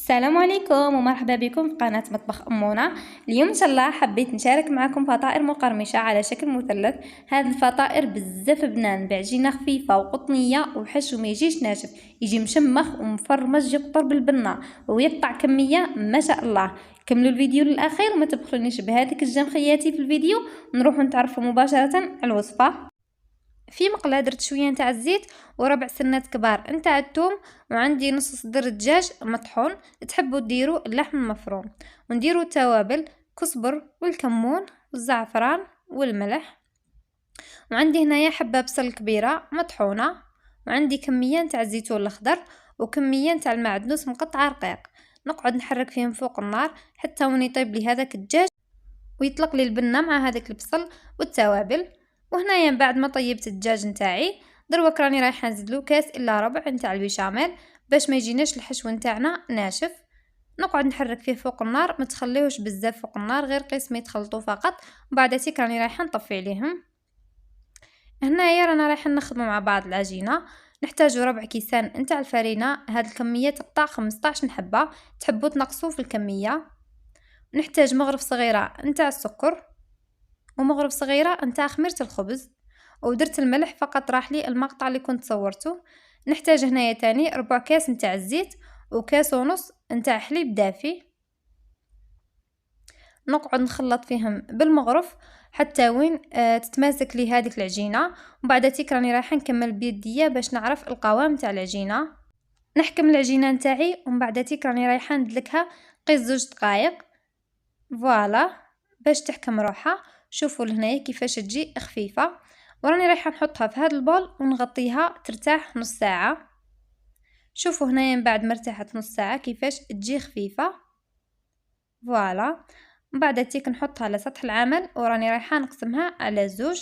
السلام عليكم ومرحبا بكم في قناة مطبخ أمونة. اليوم إن شاء الله حبيت نشارك معكم فطائر مقرمشة على شكل مثلث. هاد الفطائر بزاف بنان بعجينة خفيفة وقطنية وحشو ما يجيش ناشف، يجي مشمخ ومفرمج يقطر بالبنة ويقطع كمية ما شاء الله. كملوا الفيديو للأخير وما تبخلونيش بهذيك الجمخياتي في الفيديو، ونروحوا نتعرفوا مباشرة على الوصفة. في مقله درت شويه نتاع الزيت وربع سنات كبار نتاع الثوم، وعندي نص صدر دجاج مطحون. تحبوا ديروا اللحم المفروم، ونديروا التوابل كزبر والكمون والزعفران والملح. وعندي هنايا حبه بصل كبيره مطحونه، وعندي كميه نتاع الزيتون الاخضر وكميه نتاع المعدنوس مقطعه رقيق. نقعد نحرك فيهم فوق النار حتى وين يطيب لي هذاك الدجاج ويطلق لي البنه مع هذاك البصل والتوابل. وهنايا بعد ما طيبت الدجاج نتاعي دروك راني رايحه نزيدلو كاس الا ربع نتاع البيشاميل باش ما يجيناش الحشو نتاعنا ناشف. نقعد نحرك فيه فوق النار، ما تخليوش بزاف فوق النار، غير قسم يتخلطوا فقط. وبعد تيك راني رايحه نطفي عليهم. هنايا رانا رايحه نخدموا مع بعض العجينه. نحتاجو ربع كيسان نتاع الفرينه، هاد الكميه تقطع 15 حبه، تحبوا تنقصوا في الكميه. نحتاج مغرف صغيره نتاع السكر ومغرف صغيره نتاع خميره الخبز، ودرت الملح فقط راح لي المقطع اللي كنت صورته. نحتاج هنايا تاني ربع كاس نتاع الزيت وكاس ونص نتاع حليب دافي. نقعد نخلط فيهم بالمغرف حتى وين تتماسك لي هذيك العجينه. وبعد تيك راني رايحه نكمل بيديا باش نعرف القوام تاع العجينه. نحكم العجينه نتاعي ومن بعد تيك راني رايحه ندلكها قيس 2 دقائق فوالا باش تحكم روحها. شوفوا لهنايا كيفاش تجي خفيفه. وراني رايحه نحطها في هذا البول ونغطيها ترتاح نص ساعه. شوفوا هنايا من بعد مرتاحه نص ساعه كيفاش تجي خفيفه فوالا. من بعد تيك نحطها على سطح العمل وراني رايحه نقسمها على 2.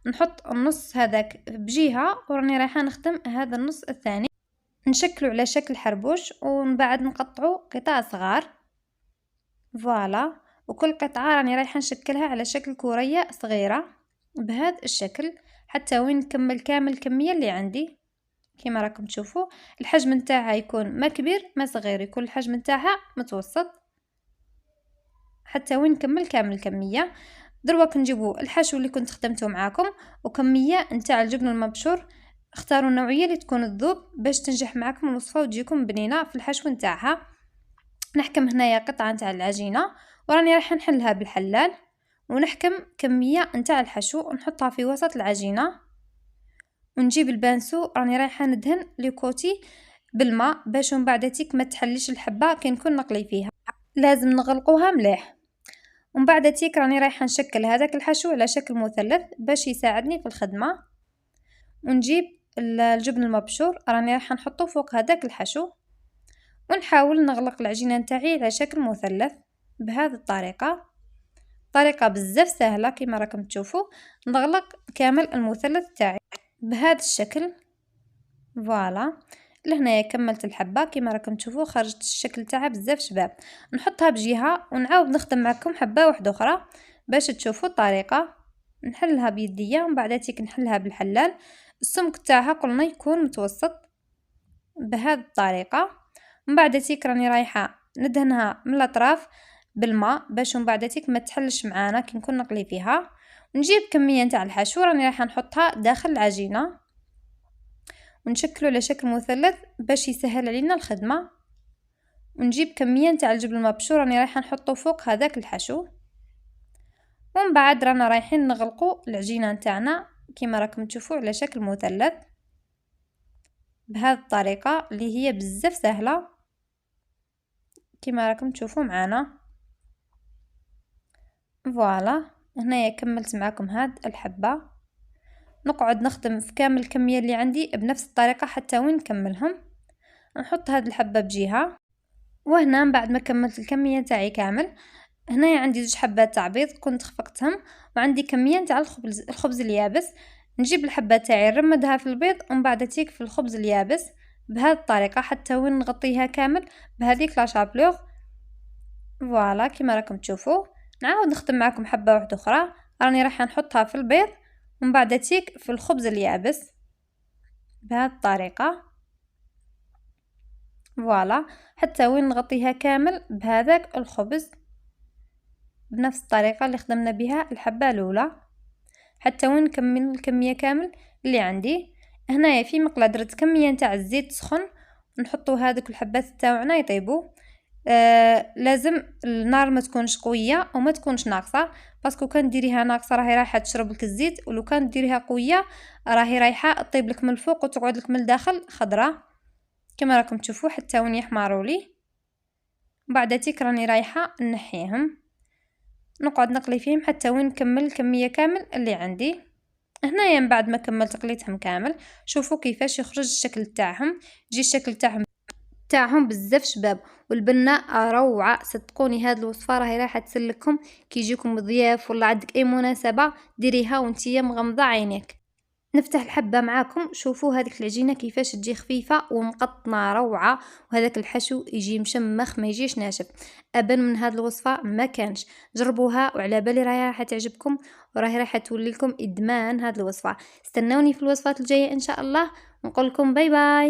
نحط النص هذاك بجهه وراني رايحه نخدم هذا النص الثاني. نشكله على شكل حربوش ومن بعد نقطعه قطع صغار فوالا. وكل قطعة راني رايحة نشكلها على شكل كورية صغيرة بهذا الشكل حتى وين نكمل كامل الكمية اللي عندي. كما راكم تشوفوا الحجم نتاعها يكون ما كبير ما صغير، يكون الحجم نتاعها متوسط حتى وين نكمل كامل الكمية. دروك نجيبوا الحشو اللي كنت خدمته معاكم وكمية نتاع الجبن المبشور. اختاروا النوعية اللي تكون الذوب باش تنجح معاكم الوصفة وتجيكم بنينة في الحشو نتاعها. نحكم هنايا قطعة نتاع العجينة وراني رايحه نحلها بالحلال، ونحكم كميه نتاع الحشو ونحطها في وسط العجينه. ونجيب البانسو راني رايحه ندهن لي كوتي بالماء باش من بعد تيك ما تحليش الحبه كي نكون نقلي فيها، لازم نغلقوها مليح. ومن بعد تيك راني رايحه نشكل هذاك الحشو على شكل مثلث باش يساعدني في الخدمه. ونجيب الجبن المبشور راني رايحه نحطه فوق هذاك الحشو، ونحاول نغلق العجينه نتاعي على شكل مثلث بهذه الطريقه. طريقة بزاف سهلة كما راكم تشوفوا. نغلق كامل المثلث تاعي بهذا الشكل فوالا. لهنايا كملت الحبة كما راكم تشوفوا خرجت الشكل تاعها بزاف شباب. نحطها بجهة ونعاود نخدم معكم حبة واحدة اخرى باش تشوفوا الطريقة. نحلها بيديا ومن بعد تيك نحلها بالحلال. السمك تاعها قلنا يكون متوسط بهذه الطريقة. من بعد تيك راني رايحة ندهنها من الاطراف بالماء باش من بعد تيك ما تحلش معانا كي نكون نقلي فيها. نجيب كميه نتاع الحشو راني رايحه نحطها داخل العجينه ونشكله على شكل مثلث باش يسهل علينا الخدمه. ونجيب كميه نتاع الجبن المبشور راني رايحه نحطه فوق هذاك الحشو. ومن بعد رانا رايحين نغلقوا العجينه نتاعنا كما راكم تشوفوا على شكل مثلث بهذه الطريقه اللي هي بزاف سهله كما راكم تشوفوا معانا فوالا. هنايا كملت معكم هاد الحبة. نقعد نخدم في كامل الكمية اللي عندي بنفس الطريقة حتى وين نكملهم. نحط هاد الحبة بجهة. وهنا بعد ما كملت الكمية تاعي كامل هنايا عندي 2 حبات تاع بيض كنت خفقتهم، وعندي كمية تاع الخبز اليابس. نجيب الحبة تاعي نرمدها في البيض ومن بعد تيك في الخبز اليابس بهذه الطريقة حتى وين نغطيها كامل بهذيك لا شابلوغ فوالا كما راكم تشوفوا. نعاود نخدم معكم حبة واحدة اخرى راني راح نحطها في البيض ومن بعد تيك في الخبز اليابس بهذه الطريقة فوالا. حتى وين نغطيها كامل بهذاك الخبز بنفس الطريقة اللي خدمنا بها الحبة الأولى، حتى وين نكمل الكمية كامل اللي عندي. هنايا في مقلة درت كمية نتاع الزيت سخن، نحطو هذوك الحبات تاعنا يطيبوا. لازم النار ما تكونش قويه وما تكونش ناقصه، باسكو كان ديريها ناقصه راهي رايحه تشرب لك الزيت، ولو كان ديريها قويه راهي رايحه طيب لك من الفوق وتقعد لك من الداخل خضره كما راكم تشوفوا حتى وين يحمروا لي. بعد تيك راني رايحه نحيهم، نقعد نقلي فيهم حتى وين نكمل الكميه كامل اللي عندي. هنايا من بعد ما كملت قليتهم كامل، شوفوا كيفاش يخرج الشكل تاعهم. يجي الشكل تاعهم بزاف شباب، والبنة روعة. صدقوني هاد الوصفة راهي رايحة تسلكم كي يجيكم ضياف ولا عندك اي مناسبة ديريها وانتيا مغمضة عينيك. نفتح الحبة معاكم، شوفوا هذيك العجينة كيفاش تجي خفيفة ومقطنة روعة، وهذاك الحشو يجي مشمخ ما يجيش ناشف. ابن من هاد الوصفة ما كانش. جربوها وعلى بالي راهي راح تعجبكم، وراهي راح تولي لكم ادمان هاد الوصفة. استنوني في الوصفات الجاية ان شاء الله، ونقول لكم باي باي.